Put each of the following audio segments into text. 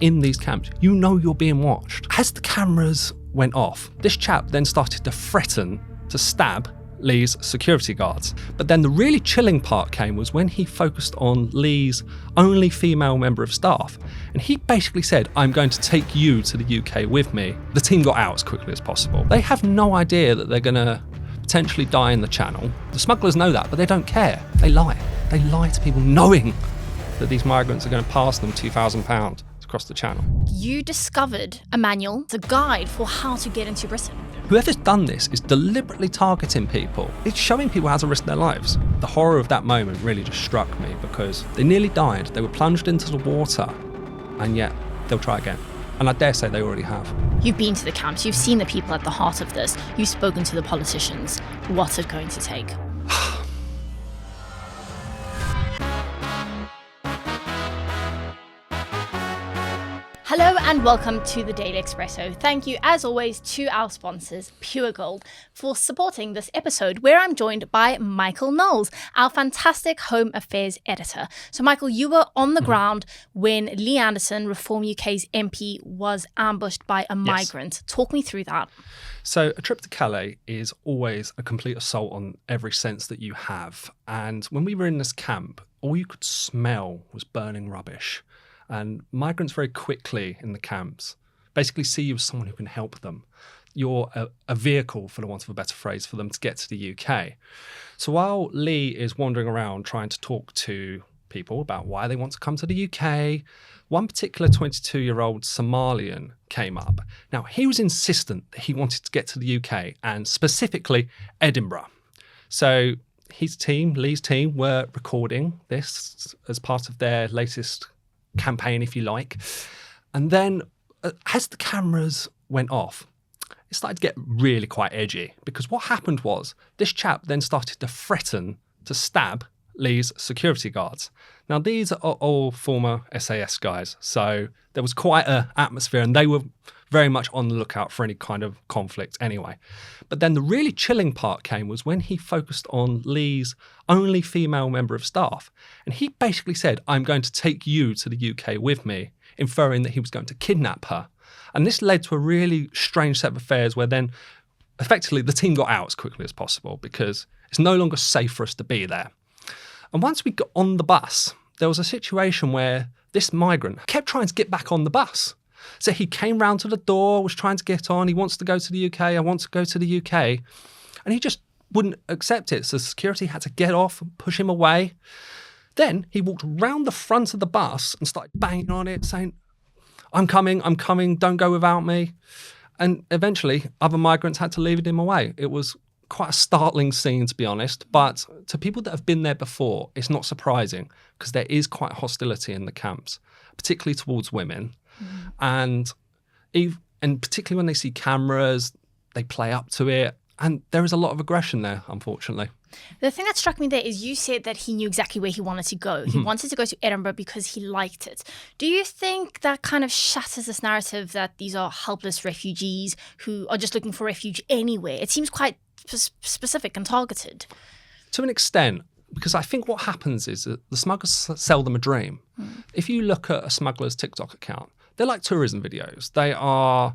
in these camps, you know you're being watched. As the cameras went off, this chap then started to threaten to stab Lee's security guards. But then the really chilling part came was when he focused on Lee's only female member of staff. And he basically said, I'm going to take you to the UK with me. The team got out as quickly as possible. They have no idea that they're going to potentially die in the channel. The smugglers know that, but they don't care. They lie. They lie to people knowing that these migrants are going to pass them £2,000 across the channel. You discovered a manual, the guide for how to get into Britain. Whoever's done this is deliberately targeting people. It's showing people how to risk their lives. The horror of that moment really just struck me because they nearly died. They were plunged into the water, and yet they'll try again. And I dare say they already have. You've been to the camps, you've seen the people at the heart of this, you've spoken to the politicians. What's it going to take? Hello and welcome to the Daily Expresso. Thank you, as always, to our sponsors, Pure Gold, for supporting this episode, where I'm joined by Michael Knowles, our fantastic Home Affairs editor. So, Michael, you were on the ground when Lee Anderson, Reform UK's MP, was ambushed by a migrant. Talk me through that. So a trip to Calais is always a complete assault on every sense that you have. And when we were in this camp, all you could smell was burning rubbish. And migrants very quickly in the camps basically see you as someone who can help them. You're a vehicle, for the want of a better phrase, for them to get to the UK. So while Lee is wandering around trying to talk to people about why they want to come to the UK, one particular 22-year-old Somalian came up. Now, he was insistent that he wanted to get to the UK, and specifically Edinburgh. So his team, Lee's team, were recording this as part of their latest campaign, if you like. And then as the cameras went off, it started to get really quite edgy, because what happened was this chap then started to threaten to stab Lee's security guards. Now, these are all former SAS guys, so there was quite an atmosphere, and they were very much on the lookout for any kind of conflict anyway. But then the really chilling part came was when he focused on Lee's only female member of staff. And he basically said, I'm going to take you to the UK with me, inferring that he was going to kidnap her. And this led to a really strange set of affairs where then effectively the team got out as quickly as possible because it's no longer safe for us to be there. And once we got on the bus, there was a situation where this migrant kept trying to get back on the bus. So he came round to the door, was trying to get on. He wants to go to the UK. I want to go to the UK. And he just wouldn't accept it. So security had to get off and push him away. Then he walked round the front of the bus and started banging on it, saying, I'm coming, don't go without me. And eventually other migrants had to lead him away. It was quite a startling scene, to be honest. But to people that have been there before, it's not surprising because there is quite hostility in the camps, particularly towards women. And particularly when they see cameras, they play up to it. And there is a lot of aggression there, unfortunately. The thing that struck me there is you said that he knew exactly where he wanted to go. He wanted to go to Edinburgh because he liked it. Do you think that kind of shatters this narrative that these are helpless refugees who are just looking for refuge anywhere? It seems quite specific and targeted. To an extent, because I think what happens is that the smugglers sell them a dream. If you look at a smuggler's TikTok account, they're like tourism videos. They are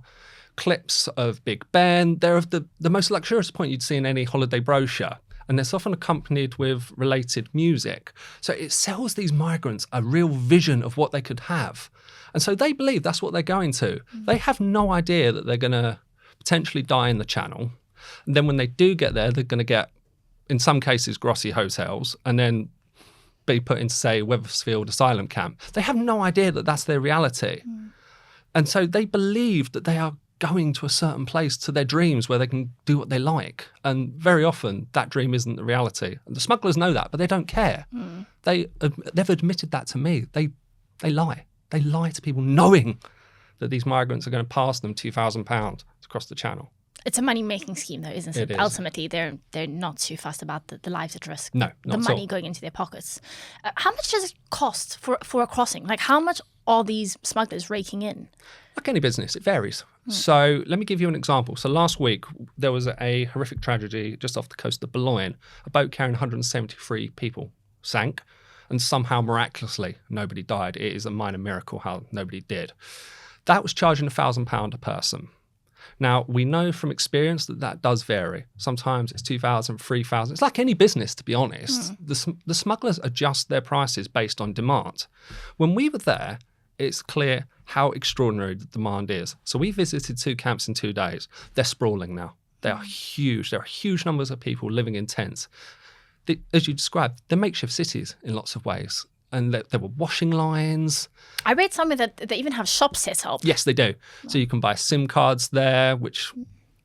clips of Big Ben. They're of the most luxurious point you'd see in any holiday brochure. And they're often accompanied with related music. So it sells these migrants a real vision of what they could have. And so they believe that's what they're going to. They have no idea that they're going to potentially die in the channel. And then when they do get there, they're going to get, in some cases, grossy hotels and then be put into, say, Wethersfield Asylum camp. They have no idea that that's their reality. And so they believe that they are going to a certain place, to their dreams where they can do what they like. And very often that dream isn't the reality. And the smugglers know that, but they don't care. They've admitted that to me. They lie. They lie to people knowing that these migrants are going to pass them £2,000 across the channel. It's a money-making scheme, though, isn't it? It is. Ultimately, they're not too fussed about the lives at risk. No, not the at money all. going into their pockets. How much does it cost for a crossing? Like, how much are these smugglers raking in? Like any business, it varies. So let me give you an example. So last week, there was a horrific tragedy just off the coast of Boulogne. A boat carrying 173 people sank. and somehow miraculously nobody died. It is a minor miracle how nobody did. That was charging £1,000 a person. Now, we know from experience that that does vary. Sometimes it's 2,000, 3,000. It's like any business, to be honest. The smugglers adjust their prices based on demand. When we were there, it's clear how extraordinary the demand is. So we visited 2 camps in 2 days. They're sprawling now. They are huge. There are huge numbers of people living in tents. As you described, they're makeshift cities in lots of ways. And there were washing lines. I read somewhere that they even have shops set up. Yes, they do. So you can buy SIM cards there, which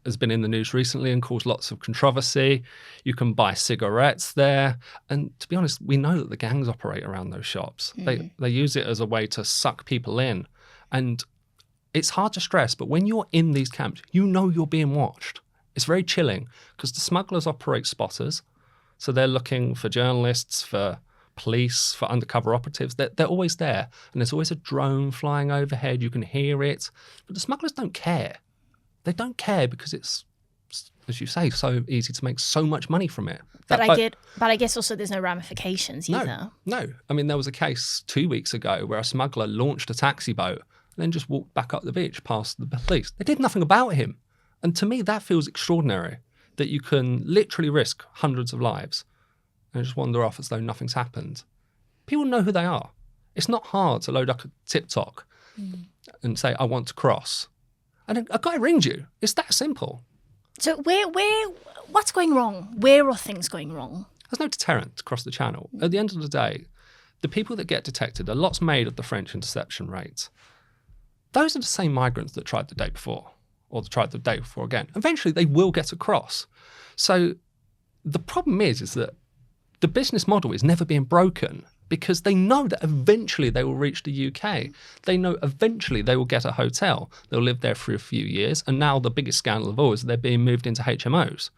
has been in the news recently and caused lots of controversy. You can buy cigarettes there. And to be honest, we know that the gangs operate around those shops. They use it as a way to suck people in. And it's hard to stress, but when you're in these camps, you know you're being watched. It's very chilling because the smugglers operate spotters. So they're looking for journalists, for police, for undercover operatives. They're always there. And there's always a drone flying overhead. You can hear it. But the smugglers don't care. They don't care because it's, as you say, so easy to make so much money from it. But I guess also there's no ramifications either. No. I mean, there was a case 2 weeks ago where a smuggler launched a taxi boat and then just walked back up the beach past the police. They did nothing about him. And to me, that feels extraordinary, that you can literally risk hundreds of lives and just wander off as though nothing's happened. People know who they are. It's not hard to load up a TikTok and say, I want to cross. And a guy rings you. It's that simple. So what's going wrong? Where are things going wrong? There's no deterrent to cross the channel. At the end of the day, the people that get detected are lots made of the French interception rates. Those are the same migrants that tried the day before or tried the day before again. Eventually, they will get across. So the problem is that the business model is never being broken because they know that eventually they will reach the UK. They know eventually they will get a hotel. They'll live there for a few years. And now the biggest scandal of all is they're being moved into HMOs.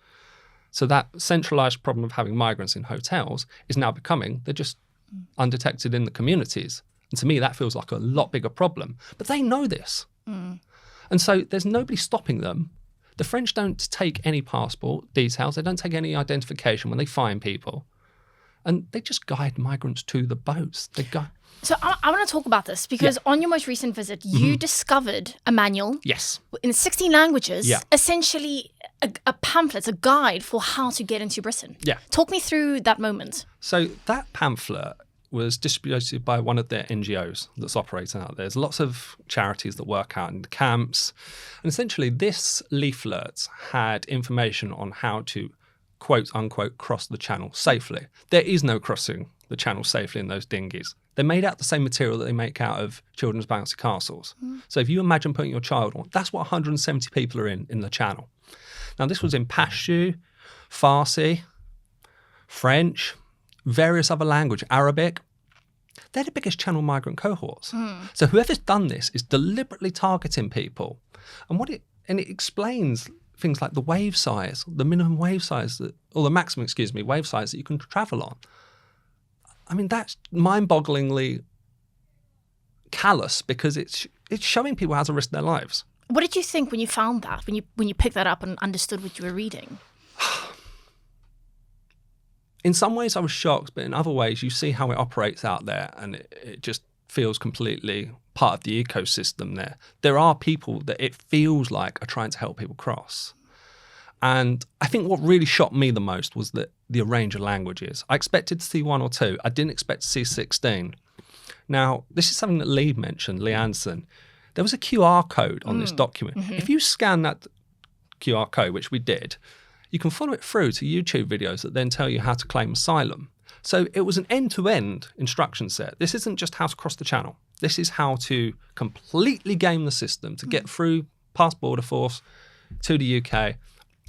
So that centralised problem of having migrants in hotels is now becoming, they're just undetected in the communities. And to me, that feels like a lot bigger problem. But they know this. And so there's nobody stopping them. The French don't take any passport details. They don't take any identification when they find people. And they just guide migrants to the boats. So I want to talk about this because on your most recent visit, you discovered a manual. Yes. In 16 languages, essentially a pamphlet, a guide for how to get into Britain. Yeah. Talk me through that moment. So that pamphlet was distributed by one of their NGOs that's operating out there. There's lots of charities that work out in the camps. And essentially this leaflet had information on how to, quote unquote, cross the channel safely. There is no crossing the channel safely in those dinghies. They're made out of the same material that they make out of children's bouncy castles. So if you imagine putting your child on, that's what 170 people are in the channel. Now this was in Pashto, Farsi, French, various other languages, Arabic. They're the biggest channel migrant cohorts. So whoever's done this is deliberately targeting people. And it explains things like the wave size, the minimum wave size, or the maximum, wave size that you can travel on. I mean, that's mind-bogglingly callous because it's showing people how to risk their lives. What did you think when you found that, when you picked that up and understood what you were reading? In some ways I was shocked, but in other ways you see how it operates out there and it just feels completely part of the ecosystem there. There are people that it feels like are trying to help people cross. And I think what really shocked me the most was the range of languages. I expected to see 1 or 2. I didn't expect to see 16. Now, this is something that Lee mentioned, Lee Anson. There was a QR code on this document. If you scan that QR code, which we did, you can follow it through to YouTube videos that then tell you how to claim asylum. So it was an end-to-end instruction set. This isn't just how to cross the channel. This is how to completely game the system to get through past border force to the UK.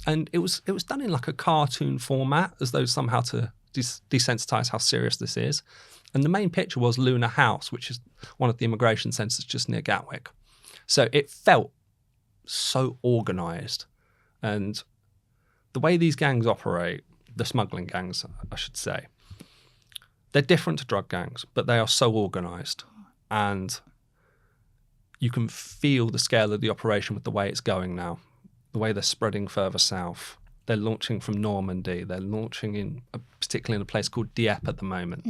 And it was done in like a cartoon format, as though somehow to desensitize how serious this is. And the main picture was Luna House, which is one of the immigration centres just near Gatwick. So it felt so organised. And the way these gangs operate, the smuggling gangs, I should say, they're different to drug gangs, but they are so organised. And you can feel the scale of the operation with the way it's going now, the way they're spreading further south. They're launching from Normandy. They're launching particularly in a place called Dieppe at the moment.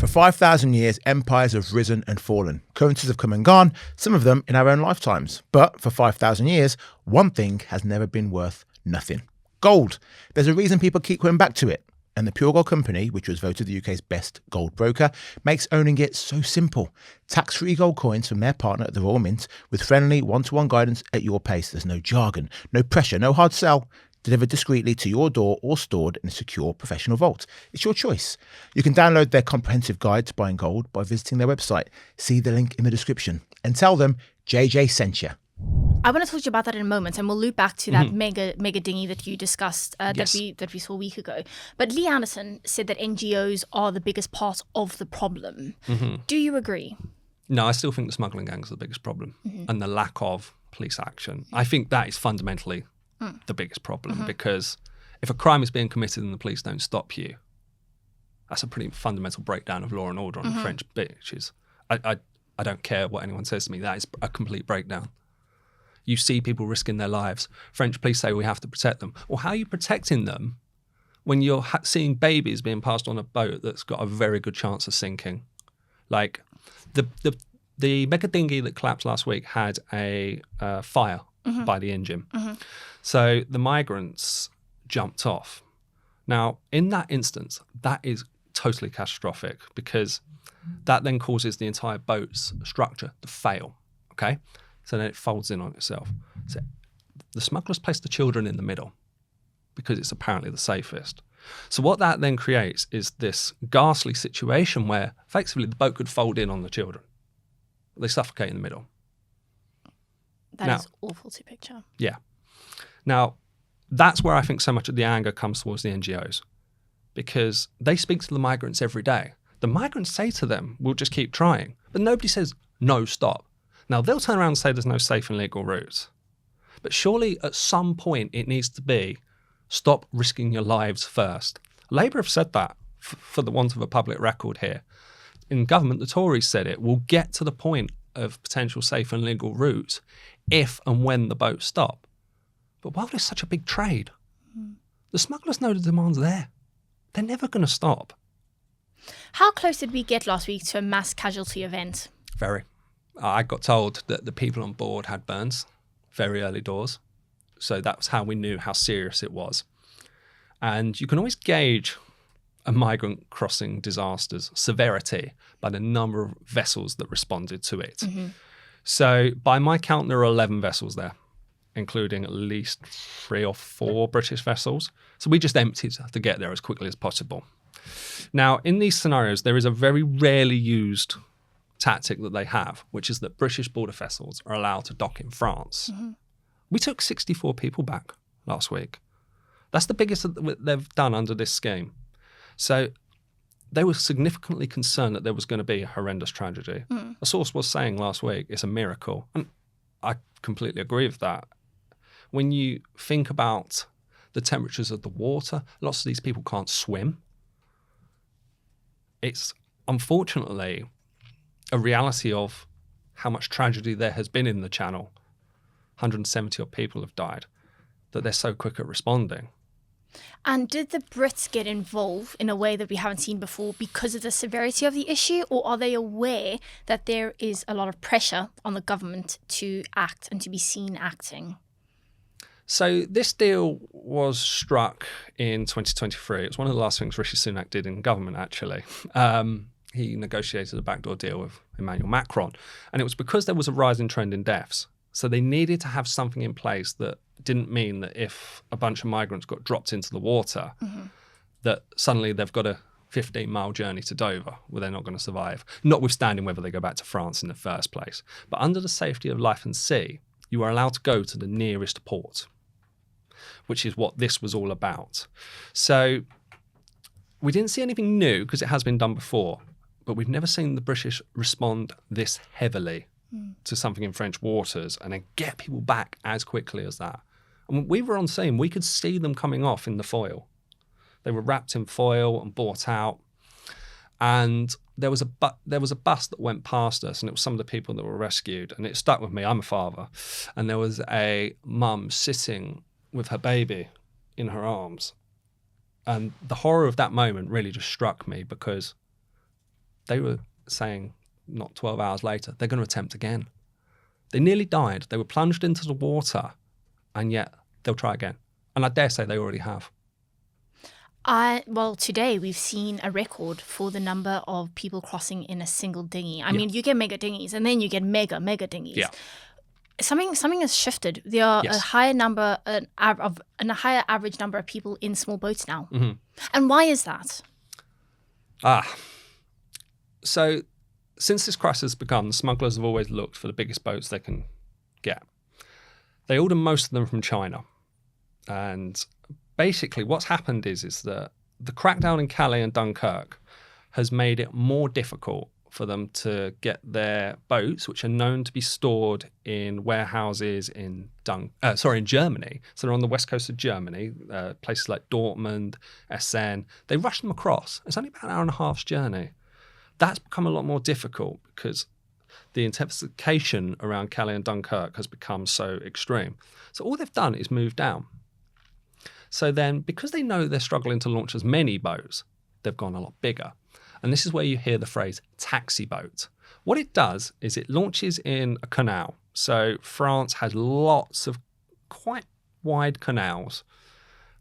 For 5,000 years, empires have risen and fallen. Currencies have come and gone, some of them in our own lifetimes. But for 5,000 years, one thing has never been worth nothing. Gold. There's a reason people keep coming back to it. And the Pure Gold Company, which was voted the UK's best gold broker, makes owning it so simple. Tax-free gold coins from their partner at the Royal Mint with friendly one-to-one guidance at your pace. There's no jargon, no pressure, no hard sell. Delivered discreetly to your door or stored in a secure professional vault. It's your choice. You can download their comprehensive guide to buying gold by visiting their website. See the link in the description and tell them JJ sent you. I want to talk to you about that in a moment, and we'll loop back to that mega-dinghy that you discussed Yes. that we saw a week ago. But Lee Anderson said that NGOs are the biggest part of the problem. Do you agree? No, I still think the smuggling gangs are the biggest problem and the lack of police action. I think that is fundamentally the biggest problem because if a crime is being committed and the police don't stop you, that's a pretty fundamental breakdown of law and order on the French beaches. I don't care what anyone says to me. That is a complete breakdown. You see people risking their lives. French police say we have to protect them. Well, how are you protecting them when you're seeing babies being passed on a boat that's got a very good chance of sinking? Like the mega-dinghy that collapsed last week had a fire by the engine. So the migrants jumped off. Now, in that instance, that is totally catastrophic because that then causes the entire boat's structure to fail, okay? So then it folds in on itself. So the smugglers place the children in the middle because it's apparently the safest. So what that then creates is this ghastly situation where effectively the boat could fold in on the children. They suffocate in the middle. That is awful to picture. Yeah. Now, that's where I think so much of the anger comes towards the NGOs because they speak to the migrants every day. The migrants say to them, we'll just keep trying. But nobody says, no, stop. Now, they'll turn around and say there's no safe and legal routes. But surely at some point it needs to be stop risking your lives first. Labour have said that for the want of a public record here. In government, the Tories said it. We'll get to the point of potential safe and legal routes if and when the boats stop. But while there's such a big trade, the smugglers know the demand's there. They're never going to stop. How close did we get last week to a mass casualty event? Very. I got told that the people on board had burns very early doors. So that was how we knew how serious it was. And you can always gauge a migrant crossing disaster's severity by the number of vessels that responded to it. So by my count, there are 11 vessels there, including at least 3 or 4 British vessels. So we just emptied to get there as quickly as possible. Now, in these scenarios, there is a very rarely used tactic that they have, which is that British border vessels are allowed to dock in France. We took 64 people back last week. That's the biggest that they've done under this scheme. So they were significantly concerned that there was going to be a horrendous tragedy. A source was saying last week it's a miracle. And I completely agree with that. When you think about the temperatures of the water, lots of these people can't swim. It's unfortunately a reality of how much tragedy there has been in the Channel. 170 odd people have died, that they're so quick at responding. And did the Brits get involved in a way that we haven't seen before because of the severity of the issue, or are they aware that there is a lot of pressure on the government to act and to be seen acting? So this deal was struck in 2023. It was one of the last things Rishi Sunak did in government, actually. He negotiated a backdoor deal with Emmanuel Macron. And it was because there was a rising trend in deaths. So they needed to have something in place that didn't mean that if a bunch of migrants got dropped into the water, that suddenly they've got a 15-mile journey to Dover where they're not going to survive, notwithstanding whether they go back to France in the first place. But under the safety of life and sea, you are allowed to go to the nearest port, which is what this was all about. So we didn't see anything new because it has been done before, but we've never seen the British respond this heavily to something in French waters and then get people back as quickly as that. And we were on scene. We could see them coming off in the foil. They were wrapped in foil and brought out. And there was a bus that went past us, and it was some of the people that were rescued. And it stuck with me. I'm a father. And there was a mum sitting with her baby in her arms. And the horror of that moment really just struck me, because they were saying not 12 hours later, they're going to attempt again. They nearly died. They were plunged into the water, and yet they'll try again. And I dare say they already have. Well, today we've seen a record for the number of people crossing in a single dinghy. I mean, you get mega dinghies, and then you get mega dinghies. Yeah. Something has shifted. There are Yes. a higher number, a higher average number of people in small boats now. Mm-hmm. And why is that? So since this crisis has begun, the smugglers have always looked for the biggest boats they can get. They order most of them from China. And basically what's happened is that the crackdown in Calais and Dunkirk has made it more difficult for them to get their boats, which are known to be stored in warehouses in Germany. So they're on the west coast of Germany, places like Dortmund, Essen. They rush them across. It's only about an hour and a half's journey. That's become a lot more difficult because the intensification around Calais and Dunkirk has become so extreme. So all they've done is move down. So then, because they know they're struggling to launch as many boats, they've gone a lot bigger. And this is where you hear the phrase taxi boat. What it does is it launches in a canal. So France has lots of quite wide canals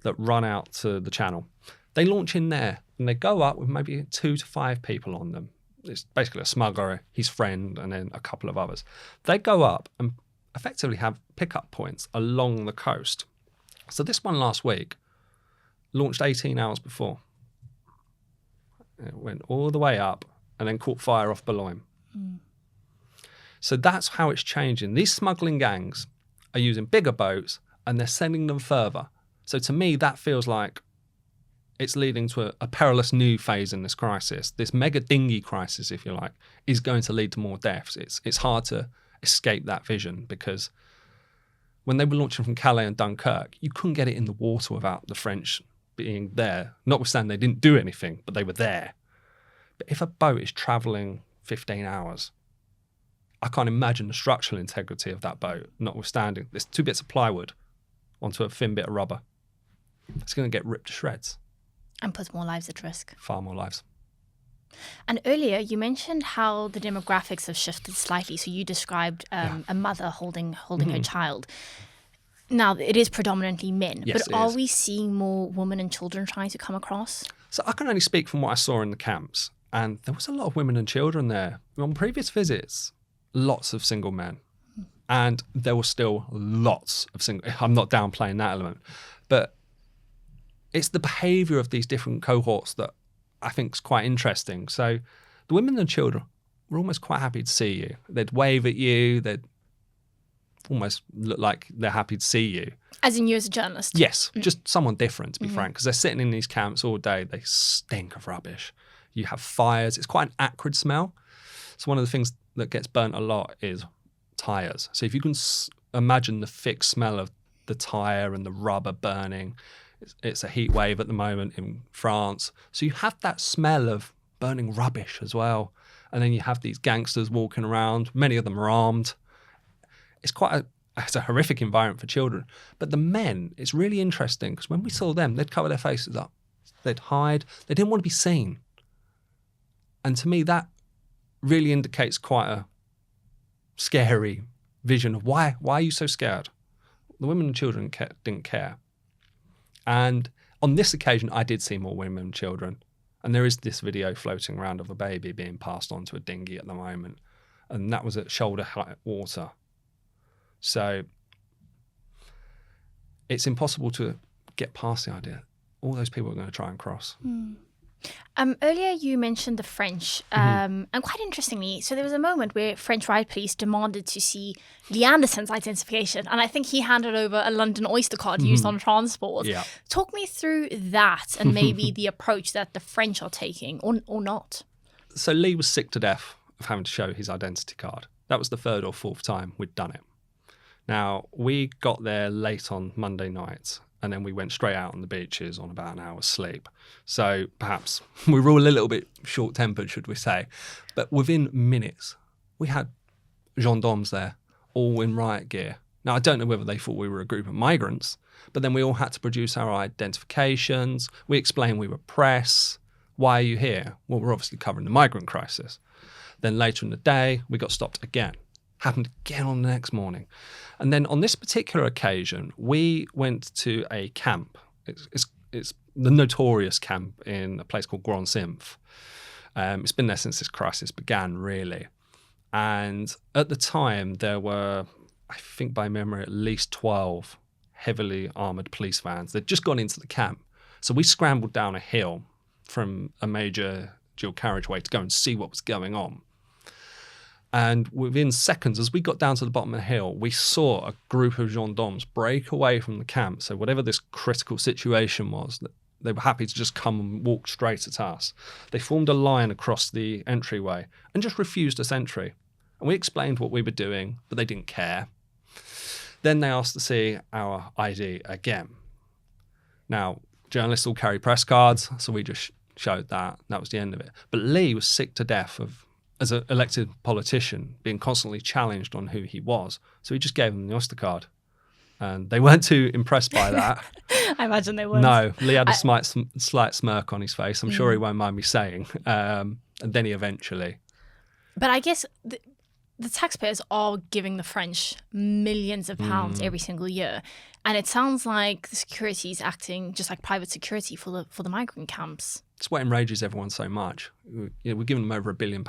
that run out to the channel. They launch in there and they go up with maybe 2 to 5 people on them. It's basically a smuggler, his friend, and then a couple of others. They go up and effectively have pickup points along the coast. So this one last week launched 18 hours before. It went all the way up and then caught fire off Boulogne. So that's how it's changing. These smuggling gangs are using bigger boats and they're sending them further. So to me, that feels like it's leading to a perilous new phase in this crisis. This mega-dinghy crisis, if you like, is going to lead to more deaths. It's hard to escape that vision, because when they were launching from Calais and Dunkirk, you couldn't get it in the water without the French being there. Notwithstanding they didn't do anything, but they were there. But if a boat is travelling 15 hours, I can't imagine the structural integrity of that boat, notwithstanding there's 2 bits of plywood onto a thin bit of rubber. It's going to get ripped to shreds. And puts more lives at risk. Far more lives. And earlier you mentioned how the demographics have shifted slightly. So you described a mother holding her child. Now, it is predominantly men, Yes, but are we seeing more women and children trying to come across? So I can only speak from what I saw in the camps, and there was a lot of women and children there. On previous visits, lots of single men, and there were still lots of single. I'm not downplaying that element, but it's the behaviour of these different cohorts that I think is quite interesting. So the women and children were almost quite happy to see you. They'd wave at you. They'd almost look like they're happy to see you. As in you as a journalist? Yes, just someone different, to be frank, because they're sitting in these camps all day. They stink of rubbish. You have fires. It's quite an acrid smell. So one of the things that gets burnt a lot is tyres. So if you can imagine the thick smell of the tyre and the rubber burning, it's a heat wave at the moment in France. So you have that smell of burning rubbish as well. And then you have these gangsters walking around. Many of them are armed. It's a horrific environment for children. But the men, it's really interesting, because when we saw them, they'd cover their faces up. They'd hide. They didn't want to be seen. And to me, that really indicates quite a scary vision of why are you so scared? The women and children didn't care. And on this occasion, I did see more women and children. And there is this video floating around of a baby being passed onto a dinghy at the moment. And that was at shoulder height water. So it's impossible to get past the idea. All those people are going to try and cross. Earlier you mentioned the French, and quite interestingly, so there was a moment where French riot police demanded to see Lee Anderson's identification, and I think he handed over a London Oyster Card used on transport. Yeah. Talk me through that and maybe the approach that the French are taking, or not. So Lee was sick to death of having to show his identity card. That was the 3rd or 4th time we'd done it. Now, we got there late on Monday night, and then we went straight out on the beaches on about an hour's sleep. So perhaps we were all a little bit short-tempered, should we say. But within minutes, we had gendarmes there, all in riot gear. Now, I don't know whether they thought we were a group of migrants, but then we all had to produce our identifications. We explained we were press. Why are you here? Well, we're obviously covering the migrant crisis. Then later in the day, we got stopped again. Happened again on the next morning. And then on this particular occasion, we went to a camp. It's the notorious camp in a place called Grand Symph. It's been there since this crisis began, really. And at the time, there were, I think by memory, at least 12 heavily armoured police vans. They'd just gone into the camp. So we scrambled down a hill from a major dual carriageway to go and see what was going on. And within seconds, as we got down to the bottom of the hill, we saw a group of gendarmes break away from the camp. So whatever this critical situation was, they were happy to just come and walk straight at us. They formed a line across the entryway and just refused us entry. And we explained what we were doing, but they didn't care. Then they asked to see our ID again. Now, journalists all carry press cards, so we just showed that. That was the end of it. But Lee was sick to death of, as an elected politician, being constantly challenged on who he was. So he just gave them the Oyster Card. And they weren't too impressed by that. I imagine they weren't. No, Lee had a slight smirk on his face. I'm sure he won't mind me saying. And then he eventually. But I guess the taxpayers are giving the French millions of pounds every single year. And it sounds like the security is acting just like private security for the migrant camps. It's what enrages everyone so much. We've given them over £1 billion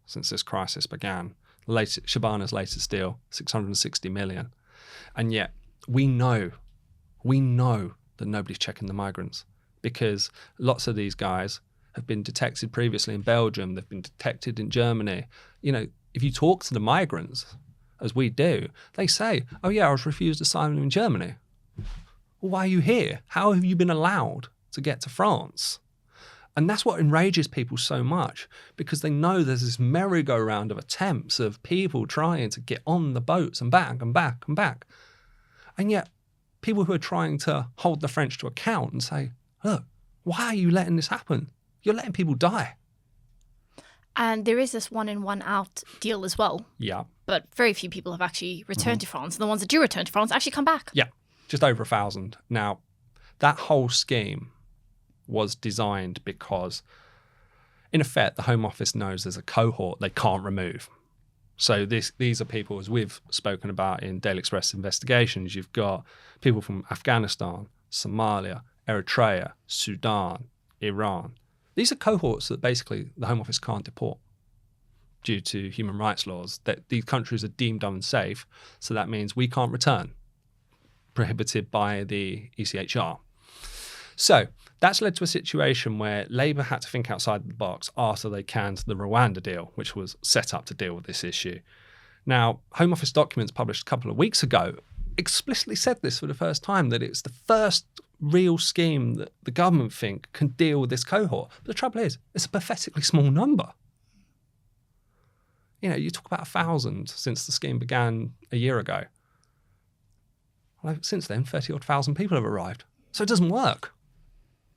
since this crisis began. Shabana's latest deal, 660 million. And yet we know that nobody's checking the migrants, because lots of these guys have been detected previously in Belgium. They've been detected in Germany. You know, if you talk to the migrants, as we do, they say, oh yeah, I was refused asylum in Germany. Well, why are you here? How have you been allowed to get to France? And that's what enrages people so much, because they know there's this merry-go-round of attempts of people trying to get on the boats and back and back and back. And yet people who are trying to hold the French to account and say, look, why are you letting this happen? You're letting people die. And there is this one in, one out deal as well. Yeah. But very few people have actually returned to France. And the ones that do return to France actually come back. Yeah, just over 1,000. Now, that whole scheme was designed because, in effect, the Home Office knows there's a cohort they can't remove. So these are people, as we've spoken about in Daily Express investigations, you've got people from Afghanistan, Somalia, Eritrea, Sudan, Iran. These are cohorts that basically the Home Office can't deport due to human rights laws, that these countries are deemed unsafe. So that means we can't return, prohibited by the ECHR. So that's led to a situation where Labour had to think outside the box after they canned the Rwanda deal, which was set up to deal with this issue. Now, Home Office documents published a couple of weeks ago explicitly said this for the first time, that it's the first real scheme that the government think can deal with this cohort. But the trouble is, it's a pathetically small number. You know, you talk about 1,000 since the scheme began a year ago. Well, since then, 30-odd thousand people have arrived. So it doesn't work.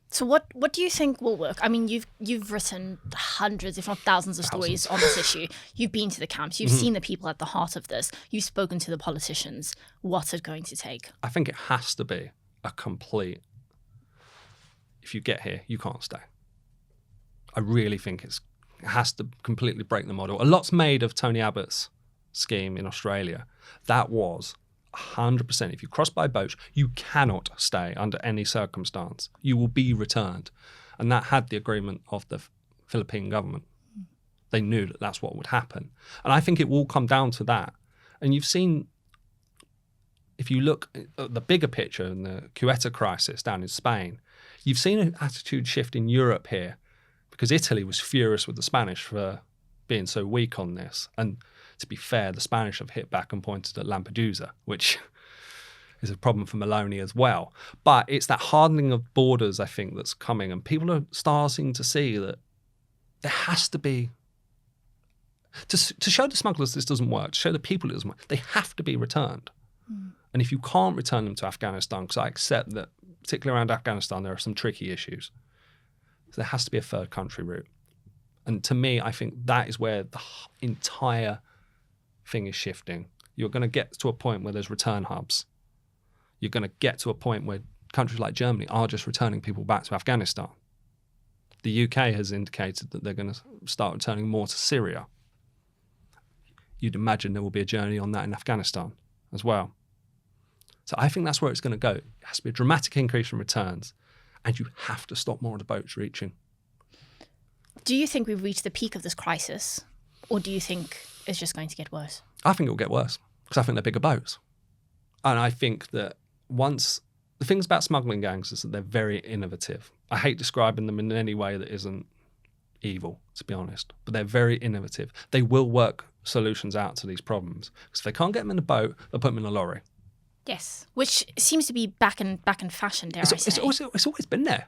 So what do you think will work? I mean, you've written hundreds, if not thousands of stories on this issue. You've been to the camps. You've seen the people at the heart of this. You've spoken to the politicians. What's it going to take? I think it has to be a complete, if you get here, you can't stay. I really think it has to completely break the model. A lot's made of Tony Abbott's scheme in Australia. That was 100%. If you cross by boat, you cannot stay under any circumstance. You will be returned. And that had the agreement of the Philippine government. They knew that that's what would happen. And I think it will come down to that. And you've seen, if you look at the bigger picture in the Ceuta crisis down in Spain, you've seen an attitude shift in Europe here, because Italy was furious with the Spanish for being so weak on this. And to be fair, the Spanish have hit back and pointed at Lampedusa, which is a problem for Maloney as well. But it's that hardening of borders, I think, that's coming. And people are starting to see that there has to be, to show the smugglers this doesn't work, to show the people it doesn't work, they have to be returned. And if you can't return them to Afghanistan, because I accept that, particularly around Afghanistan, there are some tricky issues. So there has to be a third country route. And to me, I think that is where the entire thing is shifting. You're going to get to a point where there's return hubs. You're going to get to a point where countries like Germany are just returning people back to Afghanistan. The UK has indicated that they're going to start returning more to Syria. You'd imagine there will be a journey on that in Afghanistan as well. So I think that's where it's going to go. It has to be a dramatic increase in returns, and you have to stop more of the boats reaching. Do you think we've reached the peak of this crisis, or do you think it's just going to get worse? I think it will get worse because I think they're bigger boats. And I think that once... The things about smuggling gangs is that they're very innovative. I hate describing them in any way that isn't evil, to be honest, but they're very innovative. They will work solutions out to these problems. Because if they can't get them in a boat, they'll put them in a lorry. Yes, which seems to be back in fashion, dare I say. It's always been there.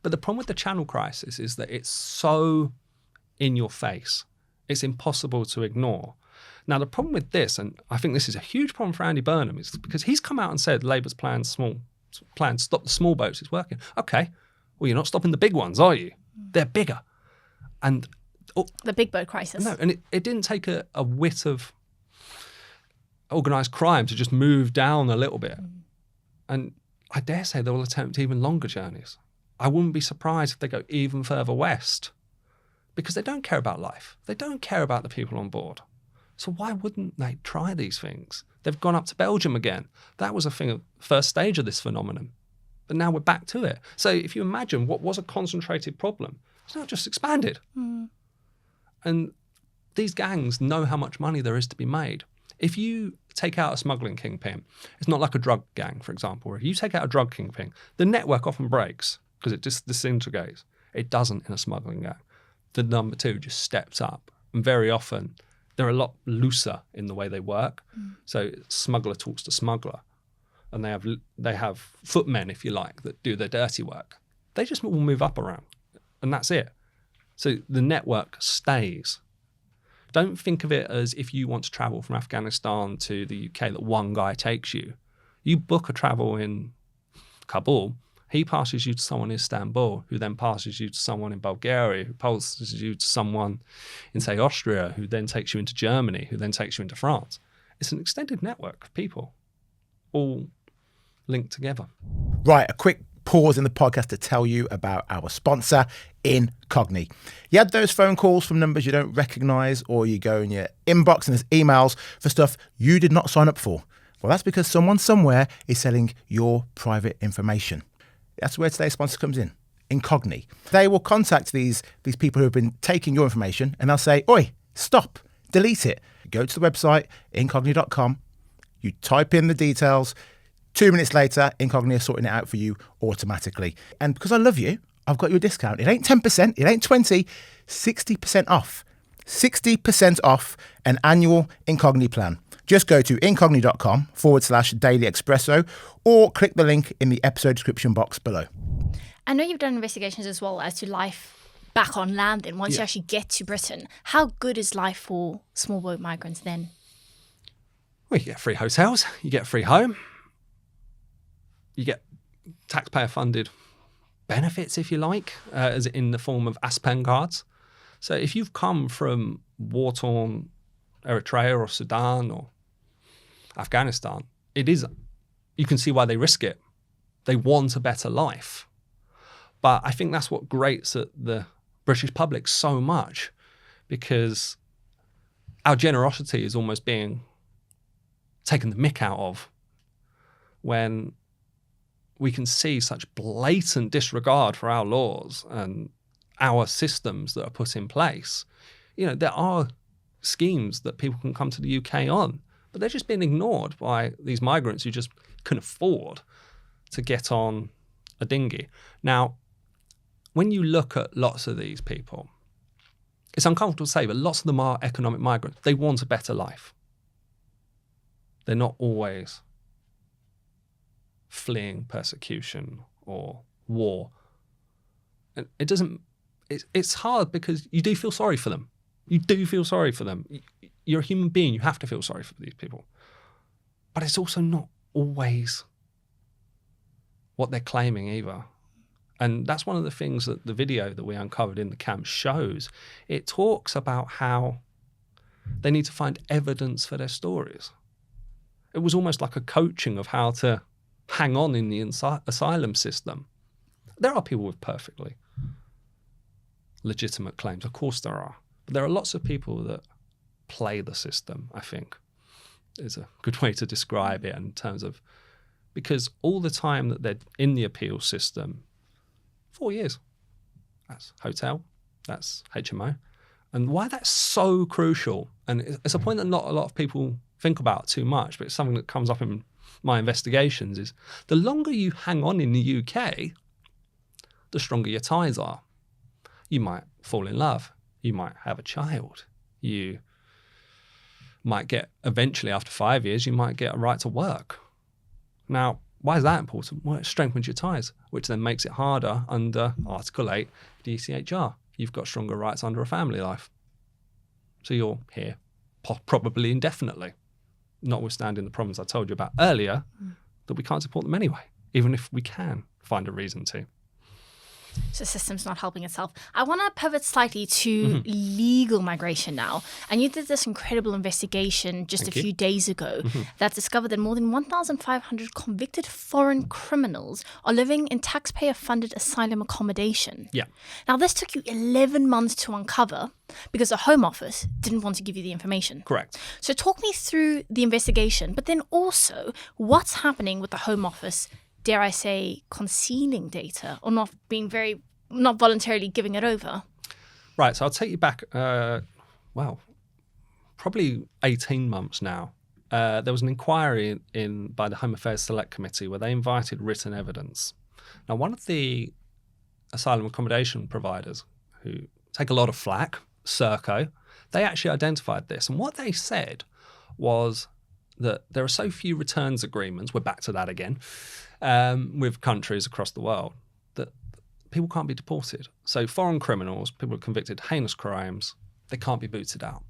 But the problem with the Channel crisis is that it's so in your face. It's impossible to ignore. Now, the problem with this, and I think this is a huge problem for Andy Burnham, is because he's come out and said Labour's plan to stop the small boats is working. Okay, well, you're not stopping the big ones, are you? They're bigger. And the big boat crisis. No, and it didn't take a whit of organised crime to just move down a little bit. And I dare say they will attempt even longer journeys. I wouldn't be surprised if they go even further west because they don't care about life. They don't care about the people on board. So why wouldn't they try these things? They've gone up to Belgium again. That was a thing at first stage of this phenomenon. But now we're back to it. So if you imagine what was a concentrated problem, it's now just expanded. And these gangs know how much money there is to be made. If you take out a smuggling kingpin, it's not like a drug gang, for example. If you take out a drug kingpin, the network often breaks because it just disintegrates. It doesn't in a smuggling gang. The number two just steps up. And very often, they're a lot looser in the way they work. So smuggler talks to smuggler. And they have footmen, if you like, that do their dirty work. They just will move up around. And that's it. So the network stays. Don't think of it as if you want to travel from Afghanistan to the UK that one guy takes you. You book a travel in Kabul, he passes you to someone in Istanbul, who then passes you to someone in Bulgaria, who passes you to someone in, say, Austria, who then takes you into Germany, who then takes you into France. It's an extended network of people, all linked together. Right, a quick pause in the podcast to tell you about our sponsor, Incogni. You had those phone calls from numbers you don't recognise, or you go in your inbox and there's emails for stuff you did not sign up for. Well, that's because someone somewhere is selling your private information. That's where today's sponsor comes in, Incogni. They will contact these people who have been taking your information and they'll say, oi, stop, delete it. Go to the website, incogni.com, you type in the details, 2 minutes later, Incogni are sorting it out for you automatically. And because I love you, I've got you a discount. It ain't 10%, it ain't 20, 60% off. 60% off an annual Incogni plan. Just go to incogni.com/Daily Expresso or click the link in the episode description box below. I know you've done investigations as well as to life back on land then, once you actually get to Britain. How good is life for small boat migrants then? Well, you get free hotels, you get free home, you get taxpayer-funded benefits, if you like, as in the form of Aspen cards. So if you've come from war-torn Eritrea or Sudan or Afghanistan, you can see why they risk it. They want a better life. But I think that's what grates at the British public so much, because our generosity is almost being taken the mick out of when we can see such blatant disregard for our laws and our systems that are put in place. You know, there are schemes that people can come to the UK on, but they're just being ignored by these migrants who just couldn't afford to get on a dinghy. Now, when you look at lots of these people, it's uncomfortable to say, but lots of them are economic migrants. They want a better life. They're not always fleeing persecution or war. And it's hard because you do feel sorry for them. You do feel sorry for them. You're a human being. You have to feel sorry for these people. But it's also not always what they're claiming either. And that's one of the things that the video that we uncovered in the camp shows. It talks about how they need to find evidence for their stories. It was almost like a coaching of how to hang on in the asylum system. There are people with perfectly legitimate claims. Of course there are. But there are lots of people that play the system, I think, is a good way to describe it in terms of, because all the time that they're in the appeal system, 4 years, that's hotel, that's HMO. And why that's so crucial, and it's a point that not a lot of people think about too much, but it's something that comes up in my investigations, is the longer you hang on in the UK, the stronger your ties are. You might fall in love. You might have a child. You might get, eventually after 5 years, you might get a right to work. Now, why is that important? Well, it strengthens your ties, which then makes it harder under Article 8 DCHR. You've got stronger rights under a family life. So you're here probably indefinitely, notwithstanding the problems I told you about earlier, that we can't support them anyway, even if we can find a reason to. So the system's not helping itself. I want to pivot slightly to legal migration now. And you did this incredible investigation just a few days ago that discovered that more than 1,500 convicted foreign criminals are living in taxpayer-funded asylum accommodation. Yeah. Now, this took you 11 months to uncover because the Home Office didn't want to give you the information. Correct. So talk me through the investigation, but then also what's happening with the Home Office, dare I say, concealing data or not voluntarily giving it over? Right, so I'll take you back, probably 18 months now. There was an inquiry by the Home Affairs Select Committee where they invited written evidence. Now, one of the asylum accommodation providers who take a lot of flack, Serco, they actually identified this. And what they said was that there are so few returns agreements, we're back to that again, with countries across the world, that people can't be deported. So foreign criminals, people who are convicted of heinous crimes, they can't be booted out.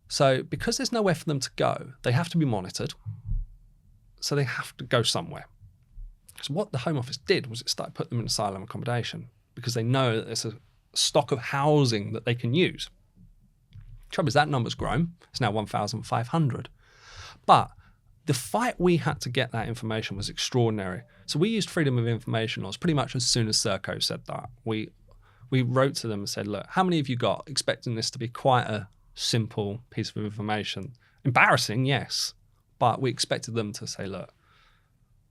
So because there's nowhere for them to go, they have to be monitored. So they have to go somewhere. So what the Home Office did was it started putting them in asylum accommodation because they know that there's a stock of housing that they can use. Trouble is that number's grown. It's now 1,500. But the fight we had to get that information was extraordinary. So we used freedom of information laws pretty much as soon as Serco said that. We wrote to them and said, look, how many have you got? Expecting this to be quite a simple piece of information. Embarrassing, yes. But we expected them to say, look,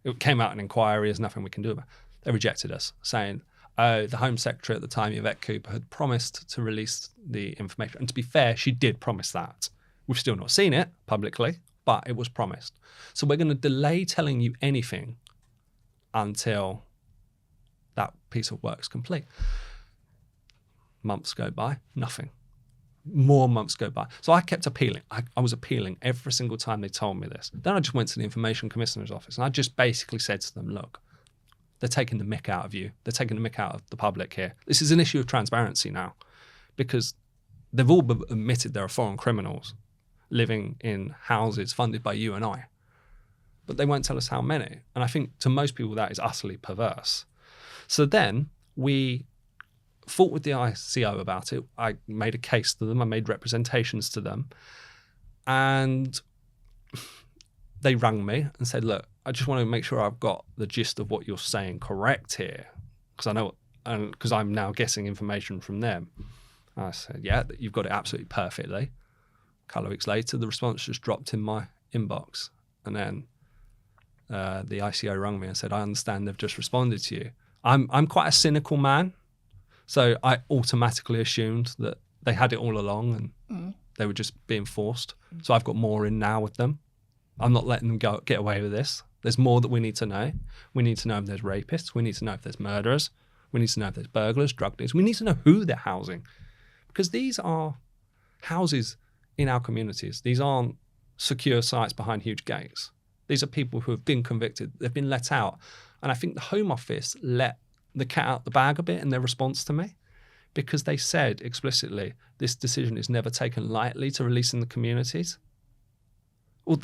it came out an inquiry, there's nothing we can do about it. They rejected us, saying, oh, the Home Secretary at the time, Yvette Cooper, had promised to release the information. And to be fair, she did promise that. We've still not seen it publicly, but it was promised. So we're going to delay telling you anything until that piece of work's complete. Months go by, nothing. More months go by. So I kept appealing. I was appealing every single time they told me this. Then I just went to the Information Commissioner's office and I just basically said to them, look, they're taking the mick out of you. They're taking the mick out of the public here. This is an issue of transparency now because they've all admitted there are foreign criminals living in houses funded by you and I. But they won't tell us how many. And I think to most people that is utterly perverse. So then we fought with the ICO about it. I made a case to them. I made representations to them. And they rang me and said, look, I just want to make sure I've got the gist of what you're saying correct here. Because I know, because I'm now getting information from them. I said, yeah, you've got it absolutely perfectly. A couple of weeks later, the response just dropped in my inbox. And then the ICO rang me and said, I understand they've just responded to you. I'm quite a cynical man. So I automatically assumed that they had it all along and they were just being forced. So I've got more in now with them. I'm not letting them get away with this. There's more that we need to know. We need to know if there's rapists. We need to know if there's murderers. We need to know if there's burglars, drug dealers. We need to know who they're housing. Because these are houses in our communities. These aren't secure sites behind huge gates. These are people who have been convicted. They've been let out. And I think the Home Office let the cat out the bag a bit in their response to me because they said explicitly this decision is never taken lightly to release in the communities. Well,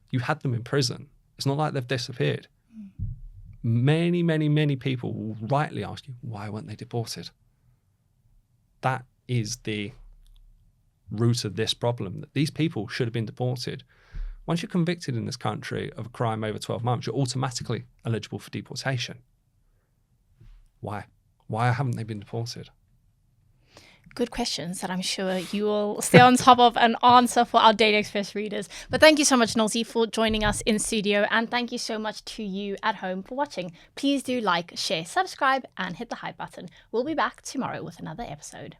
you had them in prison. It's not like they've disappeared. Many, many, many people will rightly ask you, why weren't they deported? That is the root of this problem, that these people should have been deported Once you're convicted in this country of a crime over 12 months, you're automatically eligible for deportation. Why? Why haven't they been deported? Good questions that I'm sure you will stay on top of and answer for our Daily Express readers. But thank you so much, Knowles, for joining us in studio. And thank you so much to you at home for watching. Please do like, share, subscribe, and hit the hype button. We'll be back tomorrow with another episode.